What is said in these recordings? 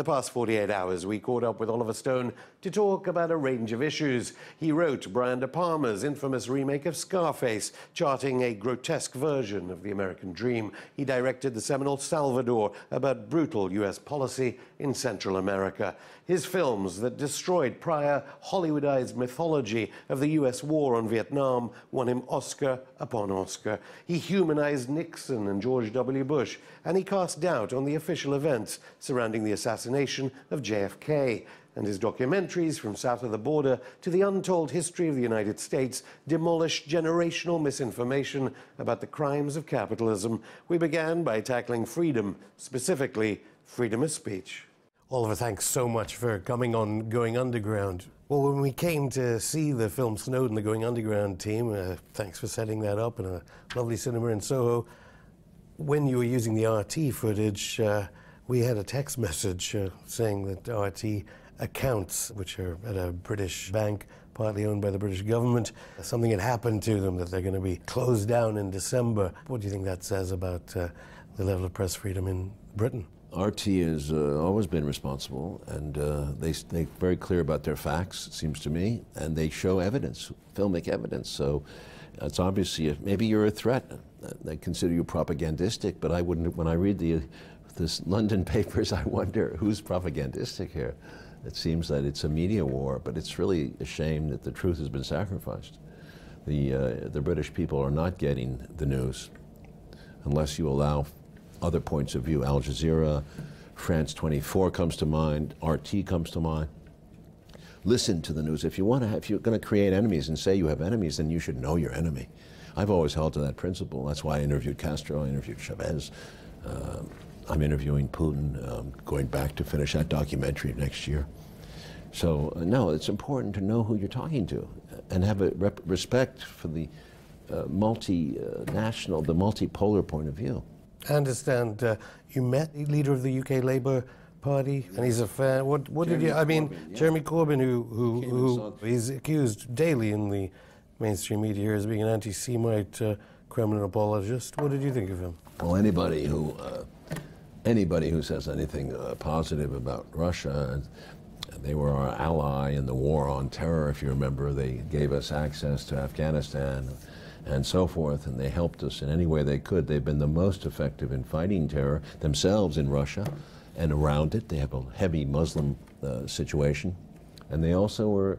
the past 48 hours, we caught up with Oliver Stone to talk about a range of issues. He wrote Brian De Palma's infamous remake of Scarface, charting a grotesque version of the American dream. He directed the seminal Salvador, about brutal U.S. policy in Central America. His films that destroyed prior Hollywoodized mythology of the U.S. war on Vietnam won him Oscar upon Oscar. He humanized Nixon and George W. Bush, and he cast doubt on the official events surrounding the assassination of JFK. And his documentaries, from south of the border to the untold history of the United States, demolished generational misinformation about the crimes of capitalism. We began by tackling freedom, specifically freedom of speech. Oliver, thanks so much for coming on Going Underground. Well, when we came to see the film Snowden, the Going Underground team, thanks for setting that up in a lovely cinema in Soho. When you were using the RT footage, we had a text message saying that RT accounts, which are at a British bank, partly owned by the British government, something had happened to them, that they're going to be closed down in December. What do you think that says about the level of press freedom in Britain? RT has always been responsible, and they're very clear about their facts, it seems to me, and they show evidence, filmic evidence. So it's obviously, maybe you're a threat. They consider you propagandistic, but I wouldn't, when I read this London papers, I wonder who's propagandistic here. It seems that it's a media war, but it's really a shame that the truth has been sacrificed. The British people are not getting the news unless you allow other points of view. Al Jazeera, France 24 comes to mind, RT comes to mind. Listen to the news. If you're going to create enemies and say you have enemies, then you should know your enemy. I've always held to that principle. That's why I interviewed Castro, I interviewed Chavez. I'm interviewing Putin, going back to finish that documentary next year. So no, it's important to know who you're talking to and have a respect for the multinational, the multipolar point of view. I understand you met the leader of the UK Labour Party, and he's a fan. What did you? I mean, Corbyn, yeah. Jeremy Corbyn, who he's accused daily in the mainstream media as being an anti-Semite Kremlin apologist. What did you think of him? Well, anybody who says anything positive about Russia, they were our ally in the war on terror. If you remember, they gave us access to Afghanistan and so forth, and they helped us in any way they could. They've been the most effective in fighting terror themselves in Russia and around it. They have a heavy Muslim situation, and they also were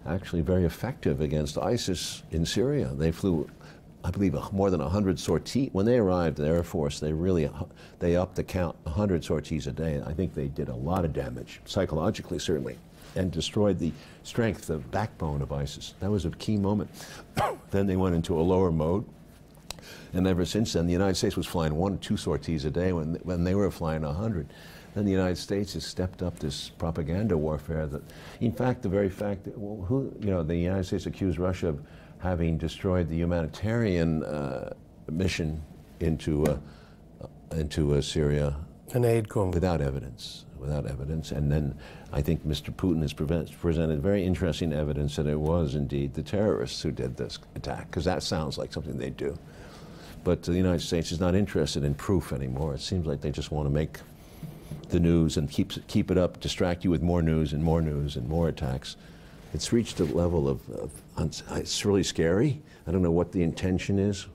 actually very effective against ISIS in Syria. They flew, I believe, more than 100 sorties. When they arrived, the Air Force, they upped the count, 100 sorties a day, and I think they did a lot of damage, psychologically certainly, and destroyed the strength, the backbone of ISIS. That was a key moment. Then they went into a lower mode, and ever since then, the United States was flying 1 or 2 sorties a day when they were flying 100. Then the United States has stepped up this propaganda warfare. That, in fact, the very fact that the United States accused Russia of having destroyed the humanitarian mission into Syria, an aid corps, without evidence. And then I think Mr. Putin has presented very interesting evidence that it was indeed the terrorists who did this attack, because that sounds like something they do. But the United States is not interested in proof anymore. It seems like they just want to make the news and keep it up, distract you with more news and more attacks. It's reached a level of it's really scary. I don't know what the intention is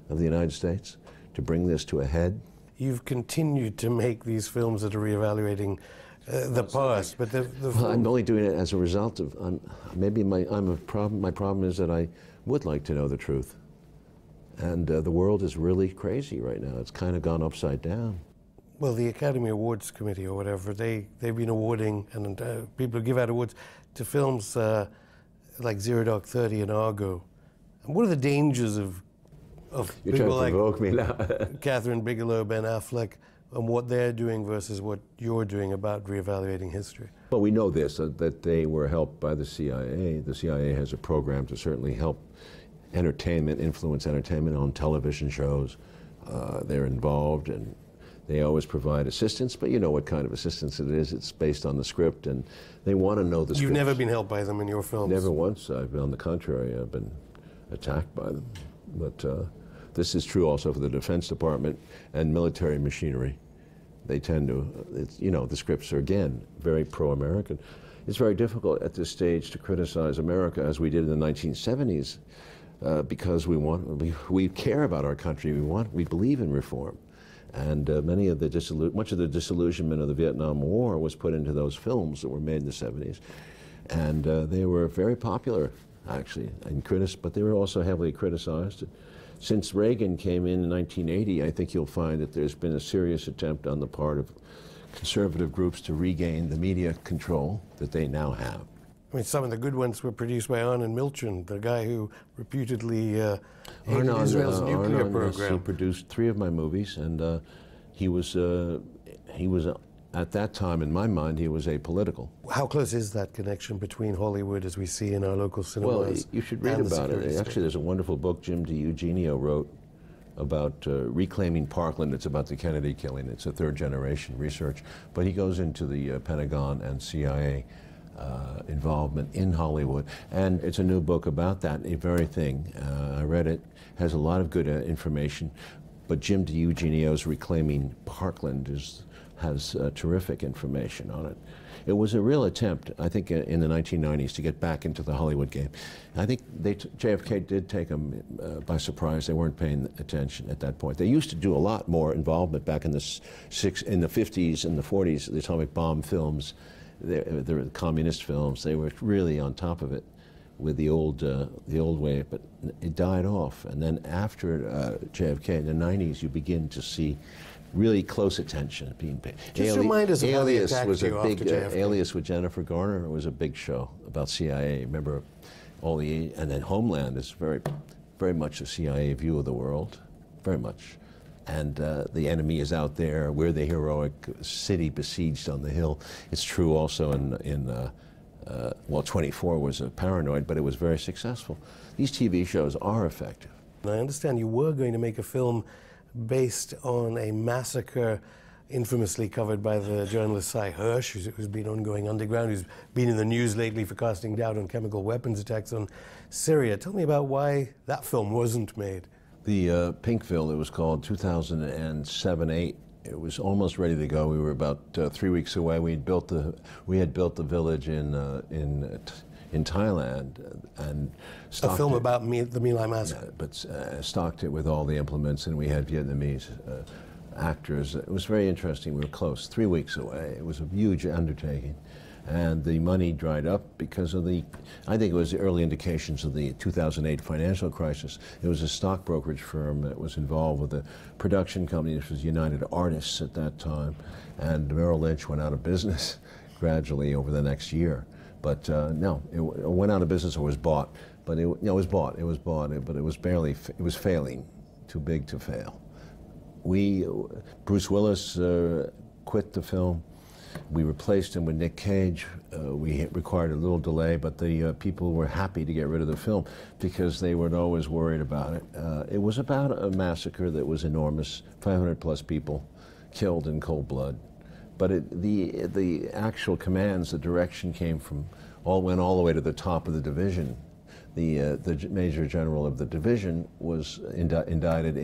of the United States to bring this to a head. You've continued to make these films that are reevaluating the past, but well, I'm only doing it as a result of my problem is that I would like to know the truth, and the world is really crazy right now. It's kind of gone upside down. Well, the Academy Awards Committee or whatever, they've been awarding, and people who give out awards to films like Zero Dark 30 and Argo. And what are the dangers of You're trying to provoke me now. Catherine Bigelow, Ben Affleck, and what they're doing versus what you're doing about reevaluating history? Well, we know this, that they were helped by the CIA. The CIA has a program to certainly help influence entertainment on television shows. They're involved, and they always provide assistance, but you know what kind of assistance it is. It's based on the script, and they want to know the script. You've never been helped by them in your films? Never once. On the contrary, I've been attacked by them. But this is true also for the Defense Department and military machinery. They tend to, the scripts are, again, very pro-American. It's very difficult at this stage to criticize America as we did in the 1970s because we care about our country. We believe in reform. And much of the disillusionment of the Vietnam War was put into those films that were made in the 70s. And they were very popular, actually, but they were also heavily criticized. Since Reagan came in 1980, I think you'll find that there's been a serious attempt on the part of conservative groups to regain the media control that they now have. I mean, some of the good ones were produced by Arnon Milchan, the guy who reputedly hated Israel's nuclear program. Yes, he produced 3 of my movies, and he was at that time, in my mind, he was apolitical. How close is that connection between Hollywood, as we see in our local cinemas? Well, you should read about it. Actually, there's a wonderful book Jim DiEugenio wrote about reclaiming Parkland. It's about the Kennedy killing. It's a third-generation research. But he goes into the Pentagon and CIA involvement in Hollywood. And it's a new book about that very thing. I read it. Has a lot of good information. But Jim DiEugenio's Reclaiming Parkland has terrific information on it. It was a real attempt, I think, in the 1990s to get back into the Hollywood game. I think JFK did take them by surprise. They weren't paying attention at that point. They used to do a lot more involvement back in the 50s and the 40s, the atomic bomb films, the communist films. They were really on top of it with the old way, but it died off. And then after JFK in the 90s, you begin to see really close attention being paid. Just remind us of how they Alias attacked was a you big after JFK. Alias with Jennifer Garner was a big show about CIA. Remember and then Homeland is very, very much a CIA view of the world, very much. And the enemy is out there. We're the heroic city besieged on the hill. It's true also well, 24 was a paranoid, but it was very successful. These TV shows are effective. I understand you were going to make a film based on a massacre infamously covered by the journalist Sy Hersh, who's been ongoing underground, who's been in the news lately for casting doubt on chemical weapons attacks on Syria. Tell me about why that film wasn't made. The Pinkville, it was called, 2007-8. It was almost ready to go. We were about 3 weeks away. We had built the village in Thailand and stocked a film it. about the My Lai massacre. But stocked it with all the implements, and we had Vietnamese actors. It was very interesting. We were close, 3 weeks away. It was a huge undertaking. And the money dried up because of I think it was the early indications of the 2008 financial crisis. It was a stock brokerage firm that was involved with a production company. This was United Artists at that time. And Merrill Lynch went out of business gradually over the next year. But no, it went out of business or was bought. But it was bought, but it was failing, too big to fail. Bruce Willis quit the film. We replaced him with Nick Cage. We required a little delay, but the people were happy to get rid of the film because they weren't always worried about it. It was about a massacre that was enormous, 500 plus people killed in cold blood. But the actual commands, the direction went all the way to the top of the division. The major general of the division was indicted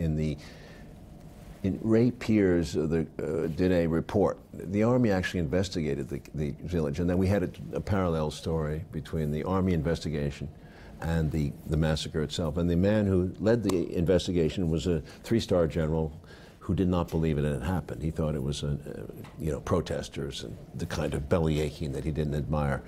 Ray Piers did a report. The Army actually investigated the village, and then we had a parallel story between the Army investigation and the massacre itself. And the man who led the investigation was a 3-star general who did not believe it had happened. He thought it was protesters and the kind of belly aching that he didn't admire.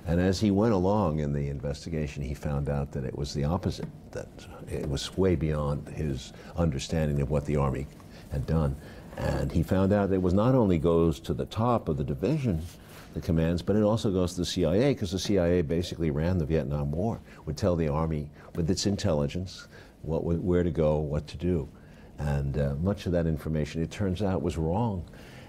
And as he went along in the investigation, he found out that it was the opposite, that it was way beyond his understanding of what the Army had done. And he found out that it was not only goes to the top of the division, the commands, but it also goes to the CIA, because the CIA basically ran the Vietnam War, would tell the Army with its intelligence where to go, what to do. And much of that information, it turns out, was wrong.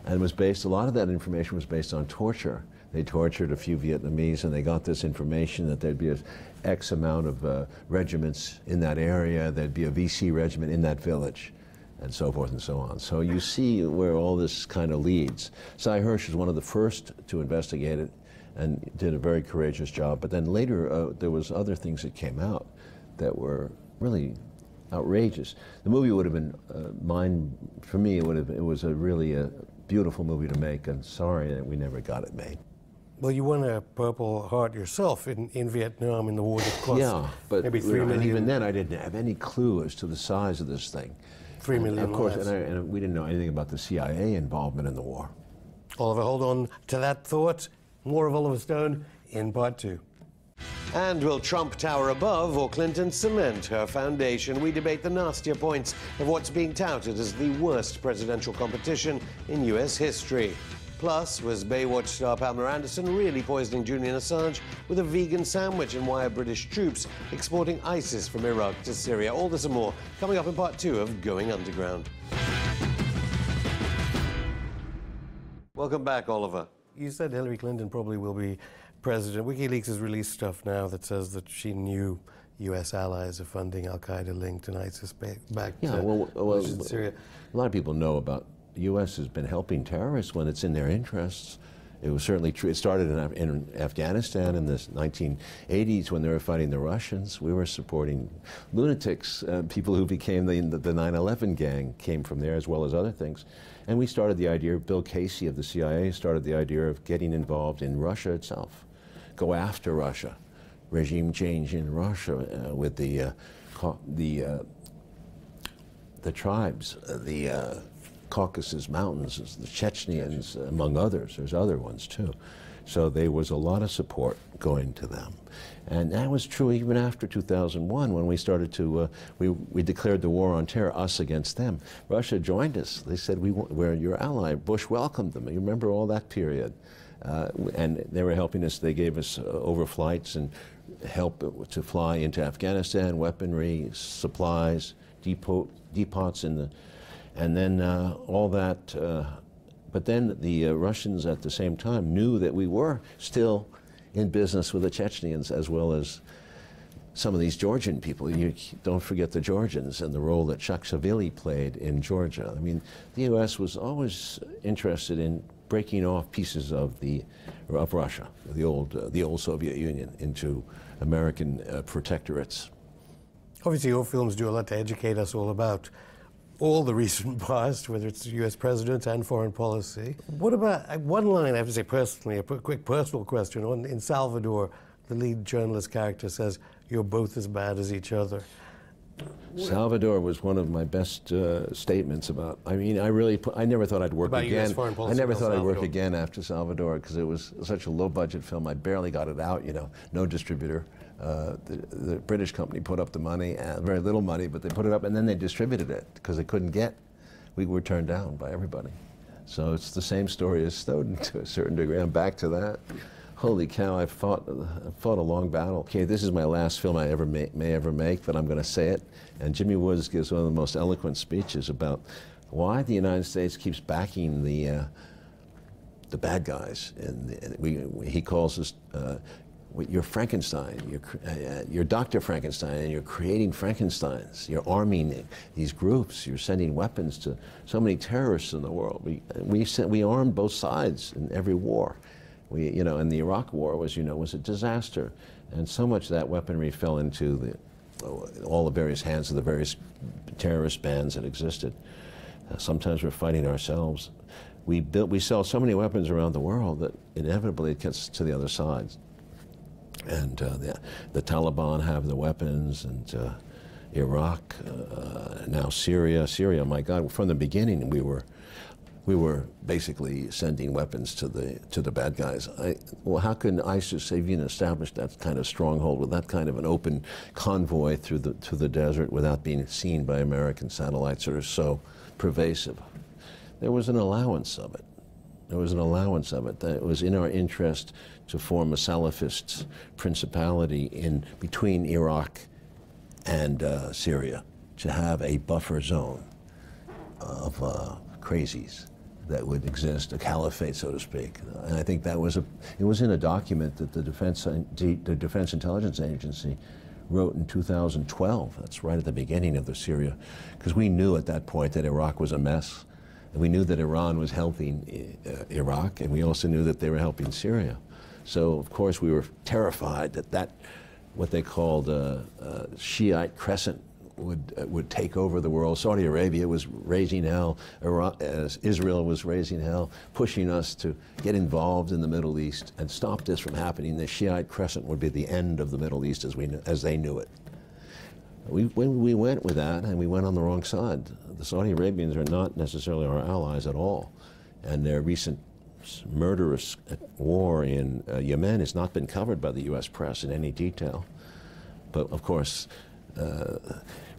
And a lot of that information was based on torture. They tortured a few Vietnamese, and they got this information that there'd be an X amount of regiments in that area, there'd be a VC regiment in that village, and so forth and so on. So you see where all this kind of leads. Sy Hersh was one of the first to investigate it and did a very courageous job. But then later, there was other things that came out that were really outrageous. The movie would have been for me, it was a really beautiful movie to make, and sorry that we never got it made. Well, you won a Purple Heart yourself in Vietnam in the war that cost Yeah, but maybe 3 million. and even then I didn't have any clue as to the size of this thing. 3 million Of course, lives. and we didn't know anything about the CIA involvement in the war. Oliver, hold on to that thought. More of Oliver Stone in part 2. And will Trump tower above or Clinton cement her foundation? We debate the nastier points of what's being touted as the worst presidential competition in U.S. history. Plus, was Baywatch star Pamela Anderson really poisoning Julian Assange with a vegan sandwich, and why are British troops exporting ISIS from Iraq to Syria? All this and more coming up in part 2 of Going Underground. Welcome back, Oliver. You said Hillary Clinton probably will be president. WikiLeaks has released stuff now that says that she knew U.S. allies are funding Al-Qaeda linked and ISIS back to Syria. A lot of people know about the U.S. has been helping terrorists when it's in their interests. It was certainly true. It started in Afghanistan in the 1980s when they were fighting the Russians. We were supporting lunatics. People who became the 9/11 gang came from there, as well as other things. And we started the idea, Bill Casey of the CIA started the idea of getting involved in Russia itself. Go after Russia. Regime change in Russia with the tribes, the Caucasus Mountains, the Chechens, among others. There's other ones too. So there was a lot of support going to them. And that was true even after 2001 when we started to, we declared the war on terror, us against them. Russia joined us. They said, we're your ally. Bush welcomed them. You remember all that period. And they were helping us. They gave us overflights and help to fly into Afghanistan, weaponry, supplies, depots in the, and then all that. But then the Russians at the same time knew that we were still in business with the Chechens as well as some of these Georgian people. You don't forget the Georgians and the role that Saakashvili played in Georgia. I mean, the U.S. was always interested in breaking off pieces of Russia, the old Soviet Union, into American protectorates. Obviously, your films do a lot to educate us all about all the recent past, whether it's U.S. presidents and foreign policy. What about one line, I have to say personally, a quick personal question. In Salvador, the lead journalist character says, "You're both as bad as each other." Salvador was one of my best statements about. I mean, I never thought I'd work about again. US foreign policy I never thought I'd work Salvador. again after Salvador because it was such a low-budget film. I barely got it out. You know, no distributor. The British company put up the money, very little money, but they put it up, and then they distributed it because they couldn't get. We were turned down by everybody. So it's the same story as Snowden to a certain degree. I'm back to that. Holy cow, I fought a long battle. Okay, this is my last film I may ever make, but I'm going to say it. And Jimmy Woods gives one of the most eloquent speeches about why the United States keeps backing the bad guys. And he calls us, you're Frankenstein, you're Dr. Frankenstein, and you're creating Frankensteins. You're arming these groups. You're sending weapons to so many terrorists in the world. We armed both sides in every war. And the Iraq War was a disaster, and so much of that weaponry fell into all the various hands of the various terrorist bands that existed. Sometimes we're fighting ourselves. We sell so many weapons around the world that inevitably it gets to the other side. And the Taliban have the weapons, and Iraq, now Syria. Syria, my God, from the beginning we were basically sending weapons to the bad guys. Well, how can ISIS even establish that kind of stronghold with that kind of an open convoy through the desert without being seen by American satellites that are so pervasive? There was an allowance of it. There was an allowance of it. That it was in our interest to form a Salafist principality between Iraq and Syria, to have a buffer zone of crazies that would exist, a caliphate, so to speak. And I think it was in a document that the Defense Intelligence Agency wrote in 2012. That's right at the beginning of the Syria, because we knew at that point that Iraq was a mess, and we knew that Iran was helping Iraq, and we also knew that they were helping Syria. So of course we were terrified that what they called Shiite crescent would take over the world. Saudi Arabia was raising hell. Israel was raising hell, pushing us to get involved in the Middle East and stop this from happening. The Shiite crescent would be the end of the Middle East as they knew it. When we went with that, and we went on the wrong side. The Saudi Arabians are not necessarily our allies at all, and their recent murderous war in Yemen has not been covered by the U.S. press in any detail. But of course,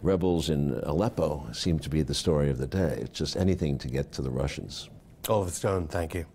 rebels in Aleppo seem to be the story of the day. It's just anything to get to the Russians. Oliver Stone, thank you.